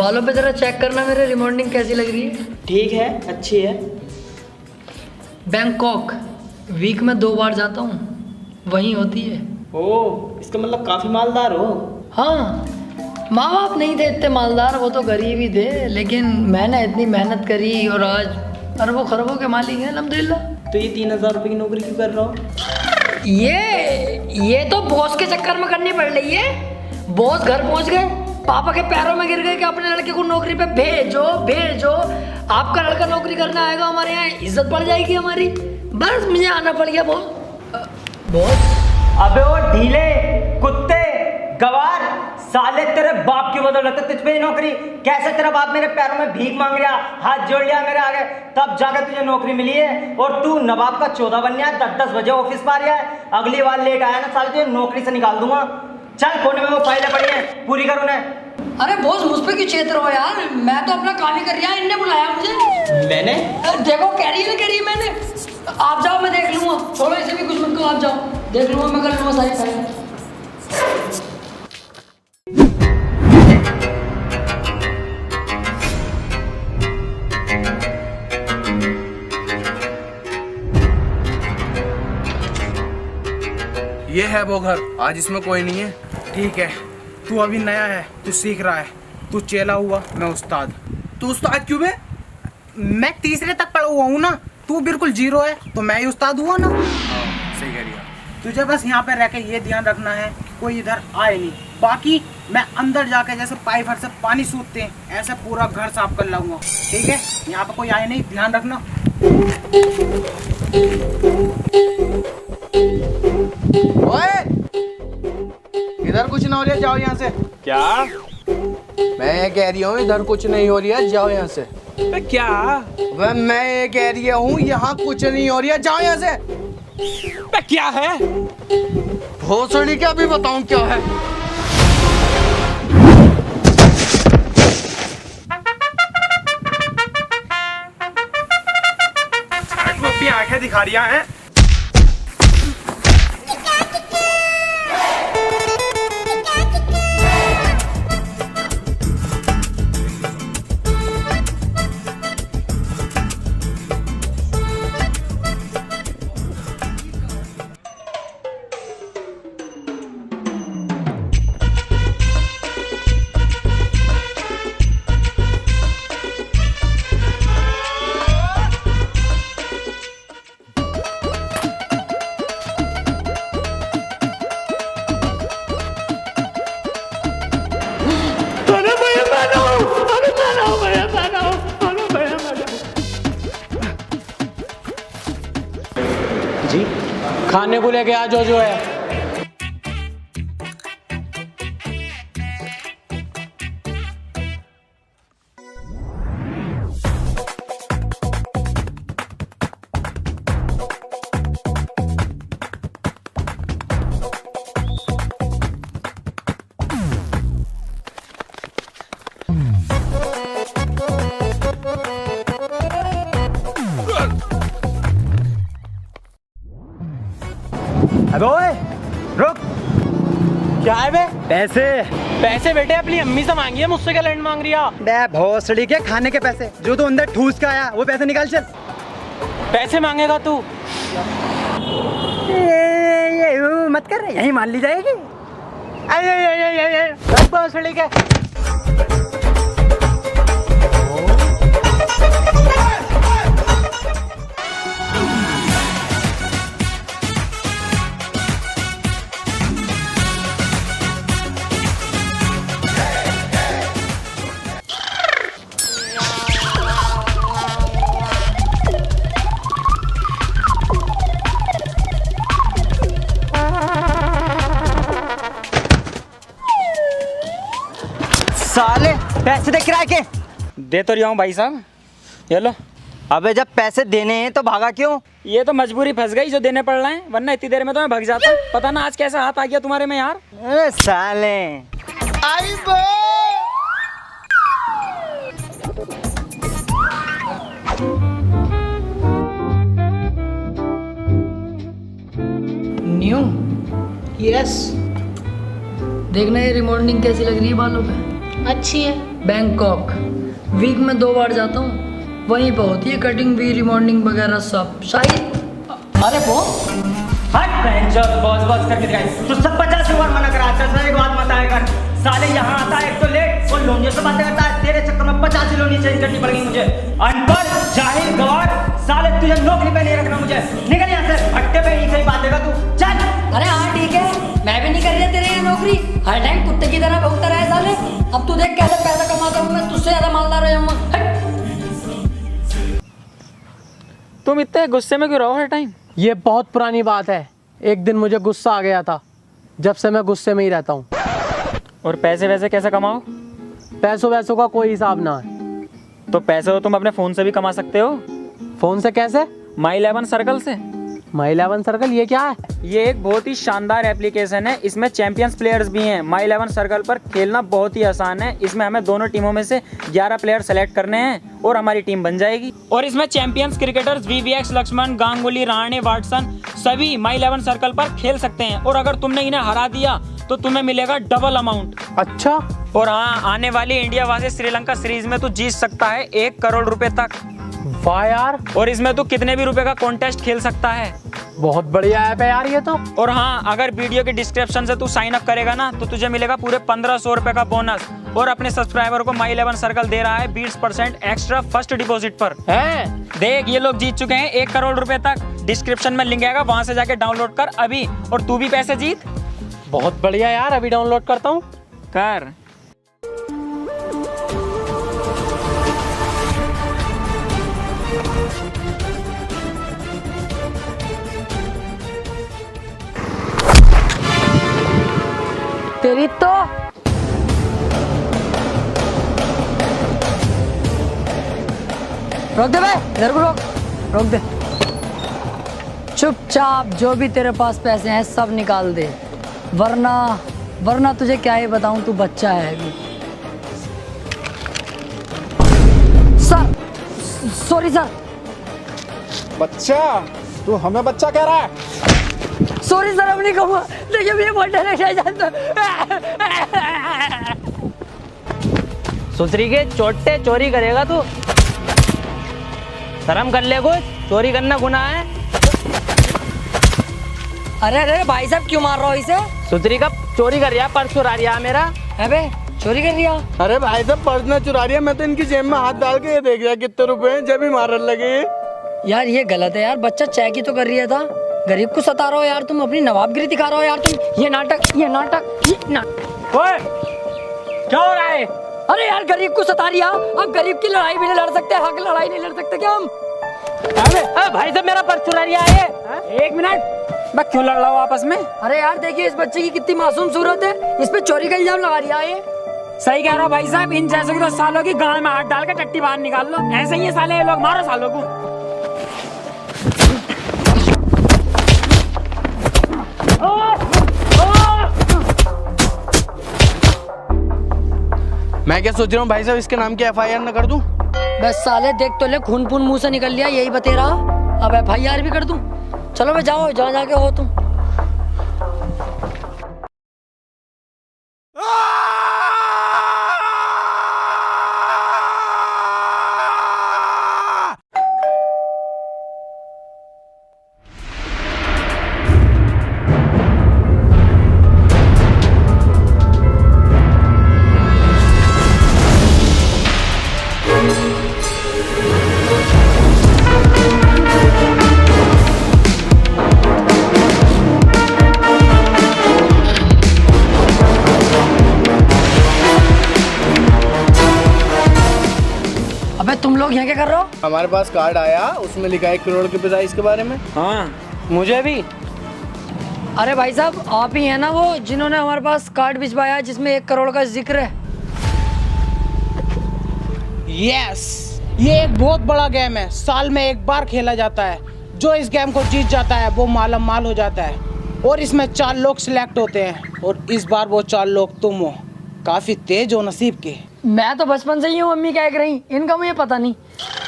बालों पे जरा चेक करना मेरे, रिमॉर्निंग कैसी लग रही है? ठीक है, अच्छी है। बैंकॉक वीक में 2 बार जाता हूँ, वहीं होती है। ओह, इसका मतलब काफी मालदार हो। हाँ, माँ बाप नहीं थे इतने मालदार, वो तो गरीब ही थे, लेकिन मैंने इतनी मेहनत करी और आज अरबों खरबों के मालिक हैं अल्हम्दुलिल्लाह। तो ये 3,000 रुपये की नौकरी क्यों कर रहा हो? ये तो बॉस के चक्कर में करनी पड़ रही है। बॉस घर पहुंच गए, पापा के पैरों में गिर गए कि अपने लड़के को नौकरी पे भेजो भेजो। आपका लड़का नौकरी करने आएगा, हमारे यहाँ इज्जत बढ़ जाएगी हमारी। बस मुझे आना पड़ गया बॉस। अबे वो ढीले कुत्ते गवार साले, तेरे बाप की बदौलत है तुझ पे नौकरी। कैसे तेरा बाप मेरे पैरों में भीख मांग रहा, हाथ जोड़ लिया मेरे आगे, तब जाकर तुझे नौकरी मिली है। और तू नवाब का 14 बन गया, 10-10 बजे ऑफिस पा रहा है। अगली बार लेट आया ना साले, तुझे नौकरी से निकाल दूंगा। चल, कोने में वो फाइलें पड़ी हैं, पूरी कर उन्हें। अरे बॉस, मुझ पे क्यों चेत रहो यार, मैं तो अपना काम ही कर रहा। इनने बुलाया मुझे। मैंने देखो कह रही है मैंने। आप जाओ, मैं देख लूंगा। छोड़ो इसे भी, कुछ मत कहो, आप जाओ, देख लूंगा, मैं कर लूंगा सारी फाइलें। ये है वो घर, आज इसमें कोई नहीं है। ठीक है, तू अभी नया है, तू सीख रहा है, तू चेला हुआ, मैं उस्ताद। तू उस्ताद क्यों बे? मैं तीसरे तक पढ़ा हुआ हूँ ना, तू बिल्कुल 0 है, तो मैं ही उस्ताद हुआ ना। सही कह रही। तुझे बस यहाँ पे रह के ये ध्यान रखना है कि कोई इधर आए नहीं। बाकी मैं अंदर जाके जैसे पाइप से पानी सूखते हैं, ऐसे पूरा घर साफ कर लाऊंगा। ठीक है, यहाँ पे कोई आए नहीं, ध्यान रखना। ओए, इधर कुछ ना हो रही है, जाओ यहाँ से। क्या? मैं ये कह रही हूँ इधर कुछ नहीं हो रही है, जाओ यहाँ से। क्या? वह मैं ये कह रही हूँ यहाँ कुछ नहीं हो रही है, जाओ यहाँ से। क्या है? भोसड़ी क्या भी बताऊँ क्या है? भी आंखें दिखा रही हैं। जी, खाने को लेके आ जो है। अबे ओए, रुक। क्या है बे? पैसे। पैसे बेटे अपनी अम्मी से मांगी है, मुझसे क्या लैंड मांग रही है? बे भोसड़ी के खाने के पैसे, जो तू अंदर ठूस का आया, वो पैसे निकाल। चल। पैसे मांगेगा तू? ये मत कर, यहीं मान ली जाएगी। भोसड़ी के। साले पैसे दे किराए के। दे तो रहा हूँ भाई साहब, ये लो। अबे जब पैसे देने हैं तो भागा क्यों? ये तो मजबूरी फंस गई जो देने पड़ रहे हैं, वरना इतनी देर में तो मैं भाग जाता। पता ना आज कैसा हाथ आ गया तुम्हारे में यार। अरे साले। आई बो। न्यू? यस। देखना ये रिमॉर्निंग कैसी लग रही है बालों पे। अच्छी है। बैंकॉक। वीक में 2 बार जाता हूँ, वहीं पे होती है कटिंग भी, रिमॉन्डिंग वगैरह सब। शायद अरे वो हट बॉस बॉस करके दिखाई। तू सब 50 बार मना करा, 10 एक बात मत आया कर। साले यहाँ आता है एक तो लेट और लोनियों से बातें करता है। तेरे चक्कर में 50 लोनी चेंज करनी पड़ेगी मुझे। अनपढ़ जाहिल गवार, साले तुझे नौकरी पे नहीं रखना मुझे। निकल यहाँ से, हट्टे पे नहीं सही बात देगा तू, चल। अरे हाँ ठीक है, मैं भी नहीं कर रही तेरे यहाँ नौकरी। हर टाइम कुत्ते की तरह भौंकता रहे साले। अब तू देख कैसे पैसा कमाता हूँ मैं, तुझसे ज्यादा मालदार हो जाऊंगा। तुम इतने गुस्से में क्यों रहो हर टाइम? ये बहुत पुरानी बात है। एक दिन मुझे गुस्सा आ गया था, जब से मैं गुस्से में ही रहता हूँ। और पैसे वैसे कैसे कमाओ? पैसों वैसों का कोई हिसाब ना है। तो पैसे तो तुम अपने फ़ोन से भी कमा सकते हो। फोन से कैसे? माई 11 सर्कल से। माई 11 सर्कल ये क्या है? ये एक बहुत ही शानदार एप्लीकेशन है। इसमें चैंपियंस प्लेयर्स भी हैं। माई 11 सर्कल पर खेलना बहुत ही आसान है। इसमें हमें दोनों टीमों में से 11 प्लेयर सेलेक्ट करने हैं और हमारी टीम बन जाएगी। और इसमें champions cricketers VVS, Laxman, Ganguly, Rane, Watson सभी माई 11 सर्कल पर खेल सकते हैं। और अगर तुमने इन्हें हरा दिया तो तुम्हें मिलेगा डबल अमाउंट। अच्छा, और हाँ, आने वाली इंडिया वर्सेस श्रीलंका सीरीज में तू जीत सकता है 1 करोड़ रुपए तक। वाह यार, और इसमें तू कितने भी रुपए का कॉन्टेस्ट खेल सकता है। बहुत बढ़िया ऐप है यार ये तो। और हाँ, अगर वीडियो के डिस्क्रिप्शन से तू साइन अप करेगा ना तो तुझे मिलेगा पूरे 1500 रुपए का बोनस। और अपने सब्सक्राइबर को माई 11 सर्कल दे रहा है 20% एक्स्ट्रा फर्स्ट डिपॉजिट पर। है? देख, ये लोग जीत चुके हैं 1 करोड़ रुपए तक। डिस्क्रिप्शन में लिंक आएगा, वहां से जाके डाउनलोड कर अभी, और तू भी पैसे जीत। बहुत बढ़िया यार, अभी डाउनलोड करता हूँ। कर। तेरी तो रोक दे बे, इधर को रोक दे। चुपचाप जो भी तेरे पास पैसे हैं सब निकाल दे, वरना तुझे क्या ही बताऊं, तू बच्चा है अभी। Sir, sorry sir. बच्चा? तू हमें बच्चा कह रहा है? सॉरी सर, अब नहीं कहूँगा। देखिए मुझे बहुत डर लग रहा है। सुसरी के चोटे चोरी करेगा तू? शर्म कर ले कुछ, चोरी करना गुनाह है। अरे भाई साहब क्यों मार रहा हो इसे? सुसरी का चोरी कर रहा, पर्स चुरा रहा मेरा। अबे चोरी कर रिया? अरे भाई साहब, पर्स न चुरा रही है। मैं तो इनकी जेब में हाथ डाल के ये देख रहा कितने रुपए हैं, जब ही मारने लगे। यार ये गलत है यार, बच्चा चेक ही तो कर रहा था। गरीब को सता रहे हो यार तुम, अपनी नवाबगिरी दिखा रहे हो यार तुम। ये नाटक ओए, क्या हो रहा है? अरे यार गरीब को सता रिया। अब गरीब की लड़ाई भी नहीं लड़ सकते, हक लड़ाई नहीं लड़ सकते क्या हम? अरे भाई साहब, मेरा पर्स चुरा रहा है। 1 मिनट, मैं क्यों लड़ रहा हूँ आपस में? अरे यार देखिए इस बच्चे की कितनी मासूम सूरत है, इस पे चोरी का इल्जाम लगा रिया है। सही कह रहा हो भाई साहब, इन जैसों की तो सालों की गाल में हाथ डाल के टट्टी बाहर निकाल लो। ऐसे ही है साले ये लोग, मारो सालों को। मैं क्या सोच रहा हूँ भाई साहब, इसके नाम की FIR न कर दूं? बस साले देख तो ले, खून पून मुंह से निकल लिया, यही बते रहा। अब FIR भी कर दूं? चलो भाई जाओ, जहाँ जाके हो तुम। अबे तुम लोग यहाँ क्या कर रहे हो? हमारे पास कार्ड आया, उसमें लिखा है 1 करोड़ के प्राइस के बारे में। हाँ, मुझे भी। अरे भाई साहब आप ही है ना वो जिन्होंने हमारे पास कार्ड भिजवाया है जिसमें 1 करोड़ का जिक्र है? यस, ये एक बहुत बड़ा गेम है, साल में 1 बार खेला जाता है। जो इस गेम को जीत जाता है वो मालम माल हो जाता है। और इसमें 4 लोग सिलेक्ट होते हैं, और इस बार वो 4 लोग तुम हो। काफी तेज हो नसीब के। मैं तो बचपन से ही हूँ, मम्मी क्या कह रही, इनका मुझे पता नहीं।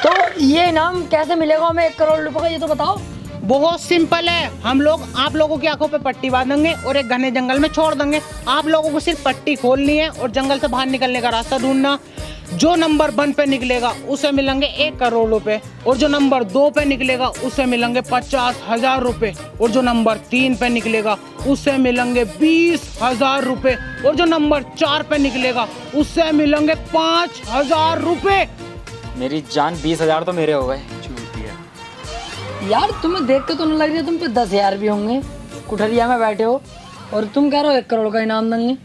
तो ये इनाम कैसे मिलेगा हमें 1 करोड़ रुपए का, ये तो बताओ। बहुत सिंपल है। हम लोग आप लोगों की आंखों पे पट्टी बांधेंगे और एक घने जंगल में छोड़ देंगे। आप लोगों को सिर्फ पट्टी खोलनी है और जंगल से बाहर निकलने का रास्ता ढूंढना। जो नंबर 1 पे निकलेगा उसे मिलेंगे 1 करोड़ रुपए, और जो नंबर 2 पे निकलेगा उसे मिलेंगे 50,000 रुपए, और जो नंबर 3 पे निकलेगा उसे मिलेंगे 20,000 रुपए, और जो नंबर 4 पे निकलेगा उससे मिलेंगे 5,000 रुपए। मेरी जान 20,000 तो मेरे हो गए। यार तुम्हें देख के तो नहीं लग रही है तुम पे 10,000 भी होंगे। कुठरिया में बैठे हो और तुम कह रहे हो 1 करोड़ का इनाम देंगे।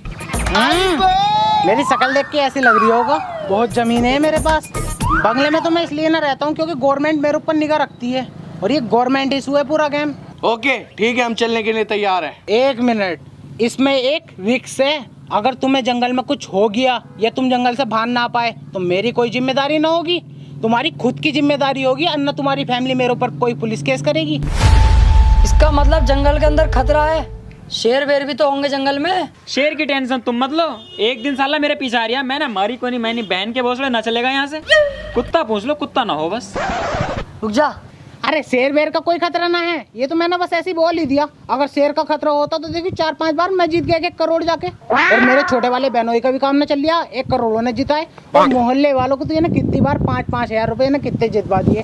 मेरी शक्ल देख के ऐसी लग रही होगा। बहुत जमीन है मेरे पास। बंगले में तो मैं इसलिए ना रहता हूँ क्योंकि गवर्नमेंट मेरे ऊपर निगाह रखती है, और ये गवर्नमेंट इशू है पूरा गेम। ओके ठीक है, हम चलने के लिए तैयार हैं। 1 मिनट, इसमें एक रिक्स है। अगर तुम्हें जंगल में कुछ हो गया या तुम जंगल से भाग ना पाए तो मेरी कोई जिम्मेदारी ना होगी, तुम्हारी खुद की जिम्मेदारी होगी, अन्ना तुम्हारी फैमिली मेरे ऊपर कोई पुलिस केस करेगी। इसका मतलब जंगल के अंदर खतरा है। शेर वेर भी तो होंगे जंगल में। शेर की टेंशन तुम मत लो। एक दिन साला मेरे पीछे आ रहा, मैं ना मारी को नहीं, मैंने बहन के भोसले ना चलेगा यहाँ से। कुत्ता पूछ लो, कुत्ता ना हो बस। रुक जा। अरे शेर वेर का कोई खतरा ना है, ये तो मैंने बस ऐसे ही बोल ही दिया। अगर शेर का खतरा होता तो देखिए 4-5 बार मैं जीत गया 1 करोड़ जाके, और मेरे छोटे वाले बहनोई का भी काम ना चल लिया, 1 करोड़ ने जिताए। और मोहल्ले वालों को तो ये ना कितनी बार 5-5 हजार रुपए ना कितने जितवा दिए।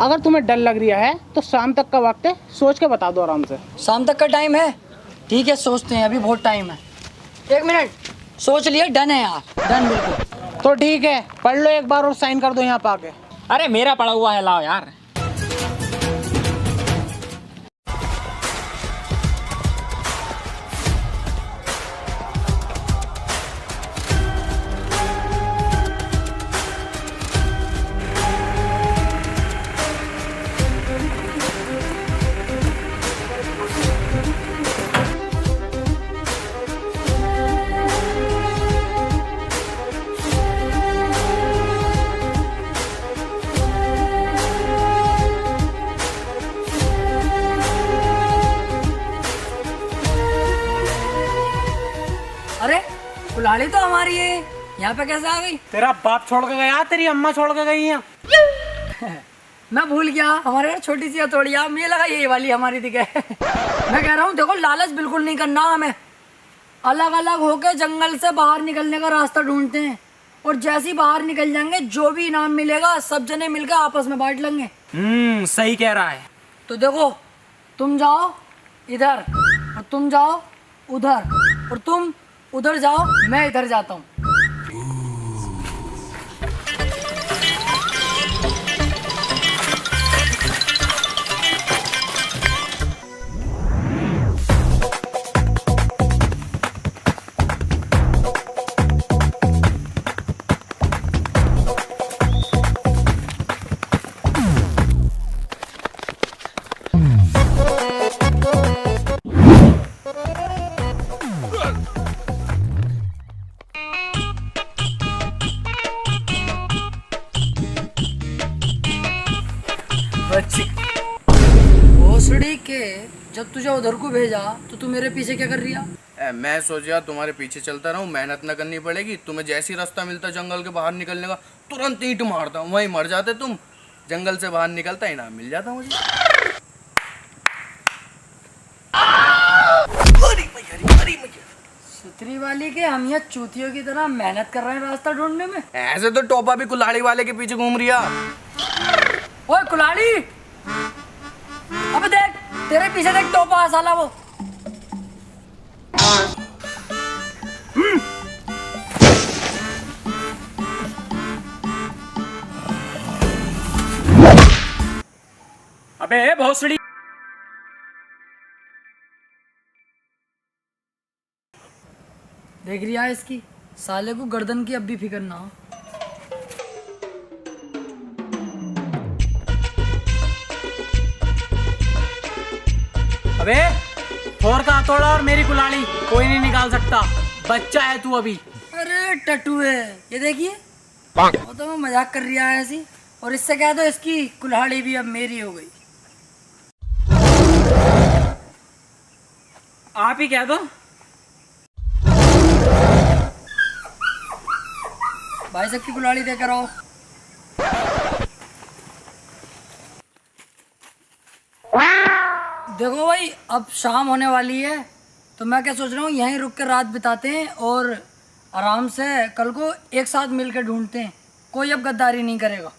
अगर तुम्हें डर लग रहा है तो शाम तक का वक्त है, सोच के बता दो आराम से। शाम तक का टाइम है? ठीक है, सोचते हैं, अभी बहुत टाइम है। 1 मिनट, सोच लिया, डन है यार, डन बिल्कुल। तो ठीक है, पढ़ लो एक बार और साइन कर दो यहाँ पे आके। अरे मेरा पड़ा हुआ है, लाओ यार। अरे कुल्हाड़ी तो हमारी है, यहाँ पे कैसे आ गई? तेरा बाप छोड़ के गया, तेरी अम्मा छोड़ के गई है। मैं भूल गया, हमारे यहाँ छोटी सी हथौड़ी है, मुझे लगा ये वाली हमारी दिखे। मैं कह रहा हूँ देखो, लालच बिल्कुल नहीं करना हमें। अलग अलग होके जंगल से बाहर निकलने का रास्ता ढूंढते हैं, और जैसे ही बाहर निकल जाएंगे जो भी इनाम मिलेगा सब जने मिलकर आपस में बांट लेंगे। सही कह रहा है। तो देखो, तुम जाओ इधर, और तुम जाओ उधर, और तुम उधर जाओ, मैं इधर जाता हूँ। भोसड़ी के जब तुझे उधर को भेजा तो तू मेरे पीछे क्या कर रही है? मैं सोचा तुम्हारे पीछे चलता रहूं, मेहनत न करनी पड़ेगी। तुम्हें जैसी रास्ता मिलता जंगल के बाहर निकलने का, तुरंत ईंट मारता हूँ, वहीं मर जाते तुम। जंगल से बाहर निकलता इनाम मिल जाता मुझे। सुतरी वाली के हम यहाँ चूतियों की तरह मेहनत कर रहे हैं रास्ता ढूंढने में। ऐसे तो टोपा भी कुल्हाड़ी वाले के पीछे घूम रिया। ओए कुल्हाड़ी, अबे देख तेरे पीछे देख, टोपा साला वो। अबे भोसड़ी, देख रिया है इसकी, साले को गर्दन की अब भी फिक्र ना हो। अबे थोर का हथौड़ा और मेरी कुल्हाड़ी कोई नहीं निकाल सकता, बच्चा है तू अभी। अरे टट्टू है ये, देखिए वो तो मैं मजाक कर रिया है ऐसी। और इससे कह दो इसकी कुल्हाड़ी भी अब मेरी हो गई। आप ही कह दो। भाई साहब की कुल्हाड़ी देकर आओ। देखो भाई, अब शाम होने वाली है, तो मैं क्या सोच रहा हूँ, यहीं रुक कर रात बिताते हैं और आराम से कल को एक साथ मिलकर ढूंढते हैं। कोई अब गद्दारी नहीं करेगा,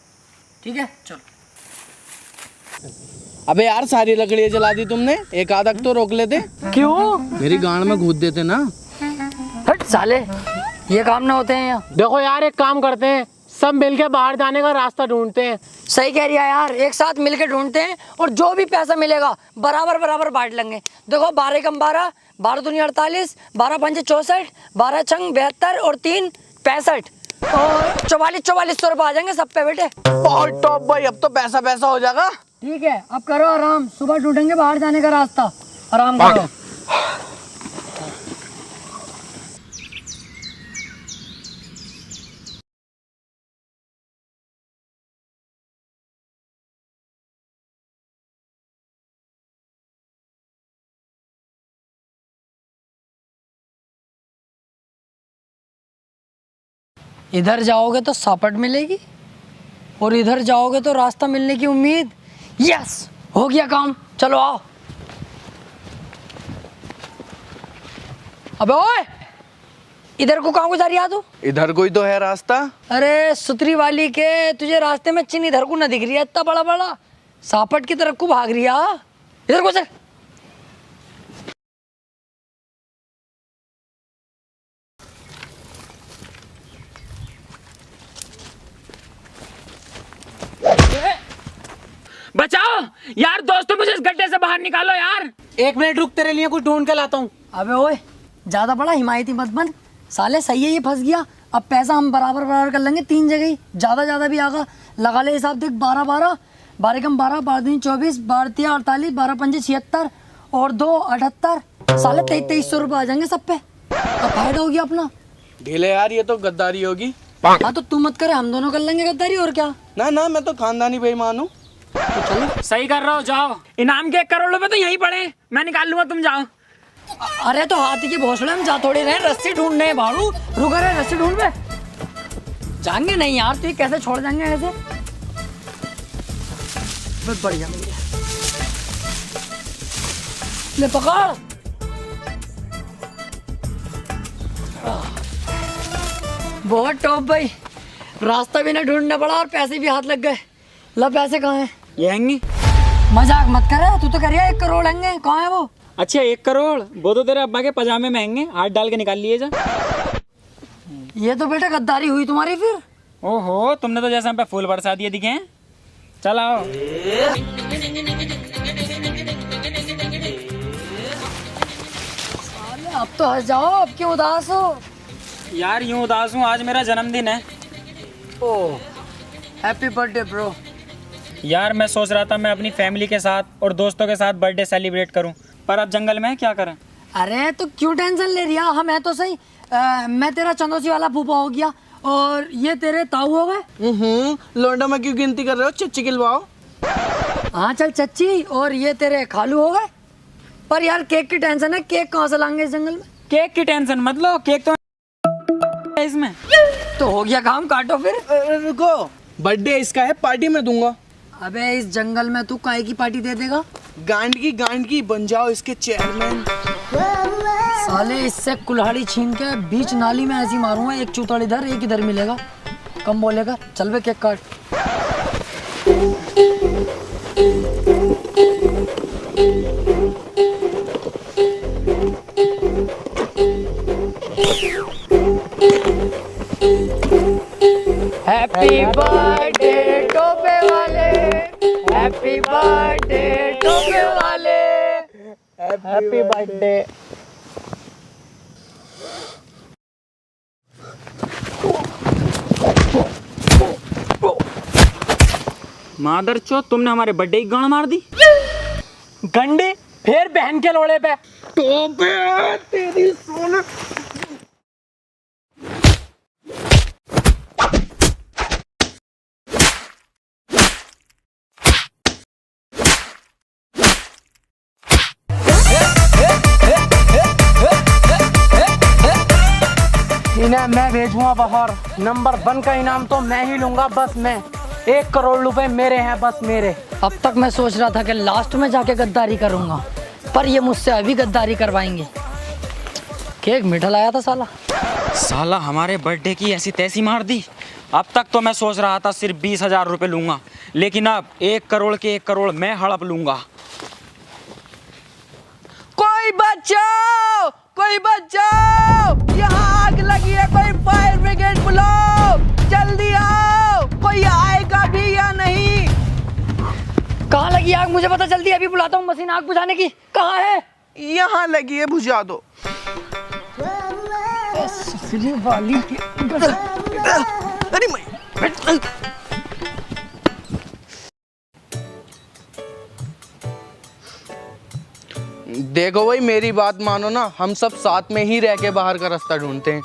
ठीक है? चलो। अबे यार, सारी लकड़ियाँ जला दी तुमने, एक आधा तो रोक लेते। क्यों? मेरी गांड में घुस देते ना। हट साले, ये काम ना होते हैं यहाँ। देखो यार, एक काम करते हैं, सब मिलके बाहर जाने का रास्ता ढूंढते हैं। सही कह रही है यार, एक साथ मिलकर ढूंढते हैं और जो भी पैसा मिलेगा बराबर बराबर बांट लेंगे। देखो 12 कम 12, 12 दूनी 48, 12 पंचे 64, 12 छंग 72 और 3 65 और 4400 रुपये आ जाएंगे सब पे बेटे। और टॉप भाई, अब तो पैसा पैसा हो जाएगा। ठीक है, अब करो आराम, सुबह ढूंढेंगे बाहर जाने का रास्ता। आराम करो। इधर जाओगे तो सापट मिलेगी और इधर जाओगे तो रास्ता मिलने की उम्मीद। यस, हो गया काम, चलो आओ। अबे ओए, इधर को कहाँ को जा रही है तू? इधर कोई तो है रास्ता। अरे सुतरी वाली के, तुझे रास्ते में चिन्ह इधर को ना दिख रही है? इतना बड़ा बड़ा सापट की तरफ को भाग रही है। इधर को चल। बचाओ यार, दोस्तों मुझे इस गड्ढे से बाहर निकालो यार। 1 मिनट रुक, तेरे लिए कुछ ढूंढ के लाता हूँ। अबे ओए, ज्यादा बड़ा हिमायती मत बन साले। सही है, ये फंस गया। अब पैसा हम बराबर बराबर कर लेंगे, 3 जगह ही, ज्यादा भी आगा। लगा ले हिसाब, देख 12 12, 12 कम 12, 12 दूनी 24, 12 तिया 48, 12 पंजे 76 और 2 78। साले 2300 रुपये आ जाएंगे सब पे। अब फायदा हो गया अपना। ढीले यार, ये तो गद्दारी होगी। हाँ तो तू मत करे, हम दोनों कर लेंगे गद्दारी, और क्या। ना ना, मैं तो खानदानी बेईमान हूँ। सही कर रहे हो, जाओ। इनाम के 1 करोड़ रुपए तो यहीं पड़े, मैं निकाल लूंगा, तुम जाओ। अरे तो हाथी के भोसड़े में जा थोड़ी रहे, रस्सी ढूंढने हैं भाड़ू। रुक रहे, रस्सी ढूंढ पे जाएंगे नहीं यार, तो ये कैसे छोड़ जाएंगे ऐसे? बहुत बढ़िया मिल गया, ले पकड़। बहुत टॉप भाई, रास्ता भी ना ढूंढना पड़ा और पैसे भी हाथ लग गए। ला, पैसे कहाँ हैं? ये हैंगी। मजाक मत करे, तू तो कह रही है 1 करोड़ हैंगे, कहाँ है वो? अच्छा 1 करोड़, वो तो तेरे अब्बा के पजामे में हैंगे, हाथ डाल के निकाल लिए जा। ये तो बेटा गद्दारी हुई तुम्हारी फिर। ओहो, तुमने तो जैसे हम पे फूल बरसा दिए दिखे हैं। चल आओ। अब तो हंस जाओ, अब क्यों उदास हो? यार यूं उदास हूँ, आज मेरा जन्मदिन है। ओह, हैप्पी बर्थडे ब्रो। यार मैं सोच रहा था मैं अपनी फैमिली के साथ और दोस्तों के साथ बर्थडे सेलिब्रेट करूं, पर अब जंगल में क्या करें। अरे तो क्यों टेंशन ले रही है, हम है तो सही। मैं तेरा चंदोसी वाला फूफा हो गया और ये तेरे ताऊ हो गए। लौंडा में क्यों गिनती कर रहे हो? चच्ची खिलवाओ। हाँ चल चच्ची, और ये तेरे खालू हो गए। पर यार केक की टेंशन है, केक कहाँ से लाएंगे इस जंगल में? केक की टेंशन मत लो, केक तो इसमें। तो हो गया काम, काटो फिर। रुको, बर्थडे इसका है, पार्टी में दूंगा। अबे इस जंगल में तू काहे की पार्टी दे देगा? गांड की बन जाओ इसके चेयरमैन। साले इससे कुल्हाड़ी छीन के बीच नाली में ऐसी मारूंगा, एक चूतड़ इधर एक इधर मिलेगा, कम बोलेगा। चल बे केक काट। हैप्पी बर्थडे टोपे वाले, हैप्पी बर्थडे टोपे वाले, हैप्पी बर्थडे। मादरचोद, तुमने हमारे बर्थडे की गांड मार दी। गंडे, फिर बहन के लोड़े पे। टोपे तेरी सोने। इन्हें मैं भेजूंगा बाहर, नंबर 1 का इनाम तो मैं ही लूंगा, बस मैं। 1 करोड़ रुपए मेरे हैं, बस मेरे। अब तक मैं सोच रहा था कि लास्ट में जाके गद्दारी करूंगा, पर ये मुझसे अभी गद्दारी करवाएंगे। केक मीठा लाया था साला। साला हमारे बर्थडे की ऐसी तैसी मार दी। अब तक तो मैं सोच रहा था सिर्फ 20,000 रुपये लूंगा, लेकिन अब 1 करोड़ के 1 करोड़ मैं हड़प लूंगा। कोई बचाओ, कोई बचाओ, यहाँ आग लगी है, कोई फायर ब्रिगेड बुलाओ, जल्दी आओ, कोई आएगा भी या नहीं? कहाँ लगी आग मुझे पता जल्दी, अभी बुलाता हूँ मशीन आग बुझाने की। कहाँ है? यहाँ लगी है, बुझा दो। वाली देखो भाई, मेरी बात मानो ना, हम सब साथ में ही रह के बाहर का रास्ता ढूंढते हैं।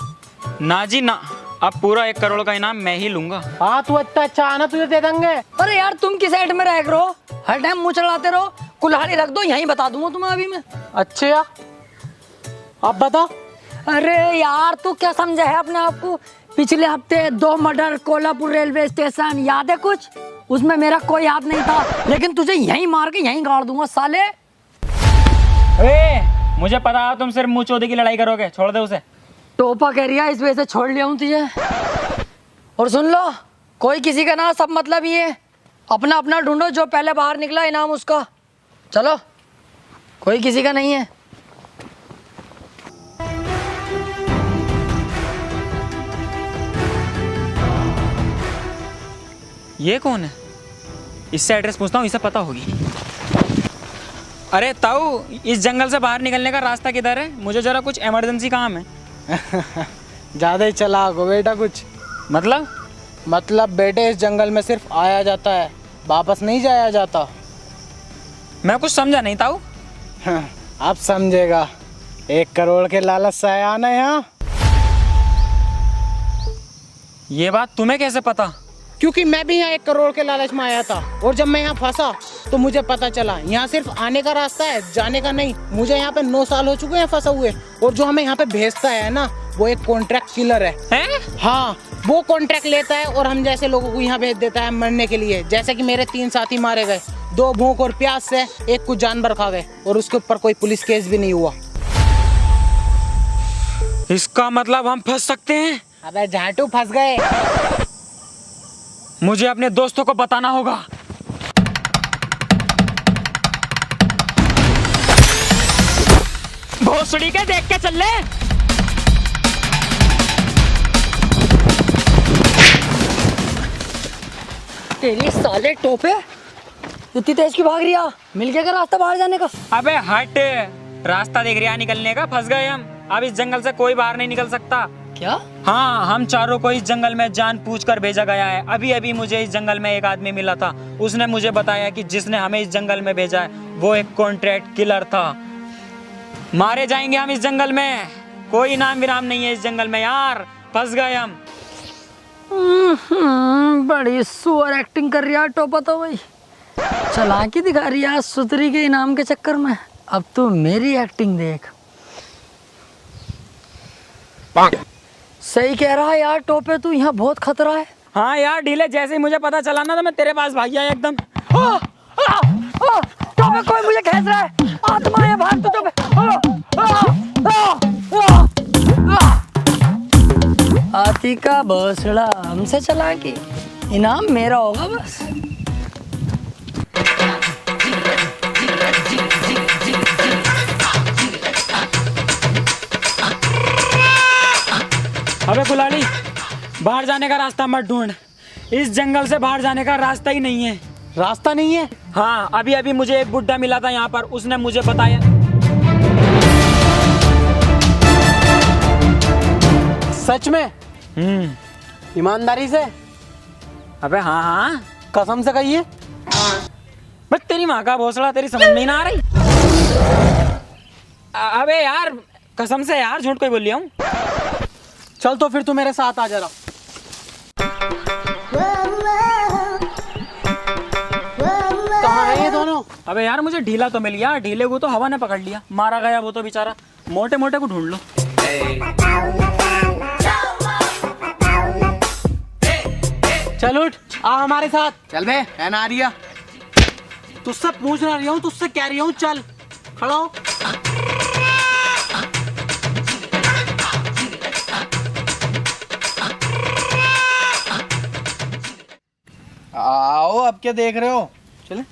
ना जी ना, अब पूरा 1 करोड़ का इनाम मैं ही लूंगा। हाँ, तू इतना अच्छा आना, तुझे दे देंगे। अरे यार तुम किस साइड में रह रहो, हर टाइम मुंह चढ़ाते रहो। कुल्हाड़ी रख दो, यहीं बता दूंगा तुम्हें अभी मैं। अच्छा, अब बता। अरे यार तू क्या समझा है अपने आप को? पिछले हफ्ते 2 मर्डर कोल्हापुर रेलवे स्टेशन, याद है कुछ? उसमें मेरा कोई याद नहीं था, लेकिन तुझे यहीं मार के यहीं गाड़ दूंगा साले। मुझे पता है तुम सिर्फ मुंह चोदी की लड़ाई करोगे, छोड़ दे उसे। टोपा कह रही है, इस वजह से छोड़ लिया हूँ तुझे। और सुन लो, कोई किसी का ना, सब मतलब ये अपना अपना ढूंढो, जो पहले बाहर निकला इनाम उसका। चलो, कोई किसी का नहीं है। ये कौन है? इससे एड्रेस पूछता हूँ, इसे पता होगी। अरे ताऊ, इस जंगल से बाहर निकलने का रास्ता किधर है? मुझे जरा कुछ इमरजेंसी काम है। ज्यादा ही चलाक हो बेटा कुछ। मतलब बेटे, इस जंगल में सिर्फ आया जाता है, वापस नहीं जाया जाता। मैं कुछ समझा नहीं ताऊ। अब समझेगा। 1 करोड़ के लालच से आया ना यहाँ। ये बात तुम्हें कैसे पता? क्योंकि मैं भी यहाँ 1 करोड़ के लालच में आया था, और जब मैं यहाँ फंसा तो मुझे पता चला यहाँ सिर्फ आने का रास्ता है, जाने का नहीं। मुझे यहाँ पे 9 साल हो चुके हैं फंसा हुए, और जो हमें यहाँ पे भेजता है ना, वो एक कॉन्ट्रैक्ट किलर है? हाँ, वो कॉन्ट्रैक्ट लेता है और हम जैसे लोगों को यहाँ भेज देता है मरने के लिए। जैसे कि मेरे 3 साथी मारे गए, 2 भूख और प्यास से, 1 कुछ जानवर खा गए, और उसके ऊपर कोई पुलिस केस भी नहीं हुआ। इसका मतलब हम फंस सकते हैं? अबे झाटू, फंस गए। मुझे अपने दोस्तों को बताना होगा। भोसड़ी के देख के चल ले। तेरी साले टोपे, इतनी तेज की भाग रही है? मिल गया क्या रास्ता बाहर जाने का? अबे हट, रास्ता देख रहा निकलने का, फंस गए हम। अब इस जंगल से कोई बाहर नहीं निकल सकता। क्या? हाँ, हम चारों को इस जंगल में जान पूछकर भेजा गया है। अभी अभी मुझे इस जंगल में एक आदमी मिला था, उसने मुझे बताया कि जिसने हमें इस जंगल में भेजा है वो एक कॉन्ट्रैक्ट किलर था। मारे जाएंगे हम इस जंगल में, कोई नाम विराम नहीं है इस जंगल में यार, फंस गए हम। बड़ी सुअर एक्टिंग कर रही है टोपा तो भाई, चालाकी दिखा रही है सुतरी के इनाम के चक्कर में। अब तू मेरी एक्टिंग देख। सही कह रहा है यार टोपे, तू यहाँ बहुत खतरा है। हाँ यार ढीले, जैसे ही मुझे पता चला ना तो मैं तेरे पास भाग गया एकदम। टोपे कोई मुझे खींच रहा है, आत्मा है भाग तू टोपे। हाथी का भोसड़ा हमसे चला के इनाम मेरा होगा बस। अबे कुलाड़ी, बाहर जाने का रास्ता मत ढूंढ, इस जंगल से बाहर जाने का रास्ता ही नहीं है। रास्ता नहीं है? हाँ, अभी अभी मुझे एक बुड्ढा मिला था यहाँ पर, उसने मुझे बताया। सच में? ईमानदारी से? अबे हाँ हाँ, कसम से कहिए। बस तेरी माँ का भोसड़ा, तेरी समझ में ही ना आ रही। अबे यार कसम से यार, झूठ कोई बोल लिया हूँ। चल तो फिर तू मेरे साथ आ जरा। कहाँ है ये दोनों? अबे यार मुझे ढीला तो मिल गया, ढीले को तो हवा ने पकड़ लिया, मारा गया वो तो बेचारा। मोटे मोटे को ढूंढ लो। चल उठ। आ हमारे साथ। चल बे, है ना आर्या? तुझसे पूछ रही हूँ, तुझसे कह रही हूँ, चल खड़ा हो। आओ, अब क्या देख रहे हो? चले।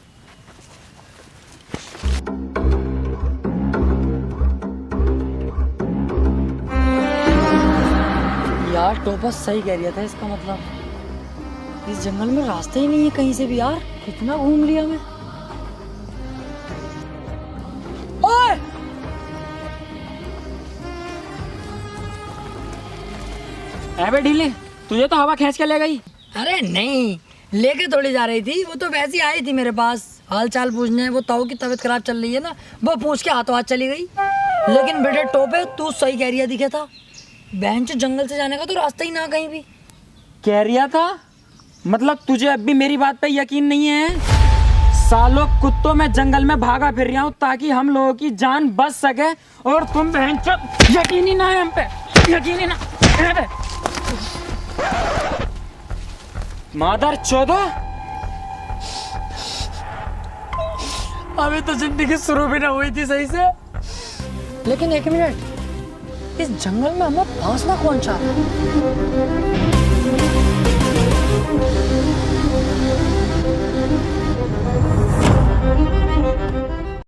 यार टोपस सही कह रहा था, इसका मतलब इस जंगल में रास्ता ही नहीं है कहीं से भी यार। कितना घूम लिया मैं। ओए! अबे ढीले, तुझे तो हवा खींच के ले गई। अरे नहीं, लेके थोड़ी जा रही थी, वो तो वैसे ही आई थी मेरे पास हाल चाल पूछने। वो ताऊ की तबीयत खराब चल रही है ना, वो पूछ के हाथों हाथ चली गई। लेकिन बेटे टोपे, तू सही कह रही दिखे था। बहन चो जंगल से जाने का तो रास्ता ही ना कहीं भी। कह रिया था? मतलब तुझे अब भी मेरी बात पे यकीन नहीं है? सालों कुत्तों में जंगल में भागा फिर रहा हूँ ताकि हम लोगों की जान बच सके, और तुम बहन चो यकीन ही ना है हम पे, यकीन ही ना। मादर चौदह, अभी तो जिंदगी शुरू भी ना हुई थी सही से। लेकिन एक मिनट, इस जंगल में हमें फंसना कौन चाह रहा है?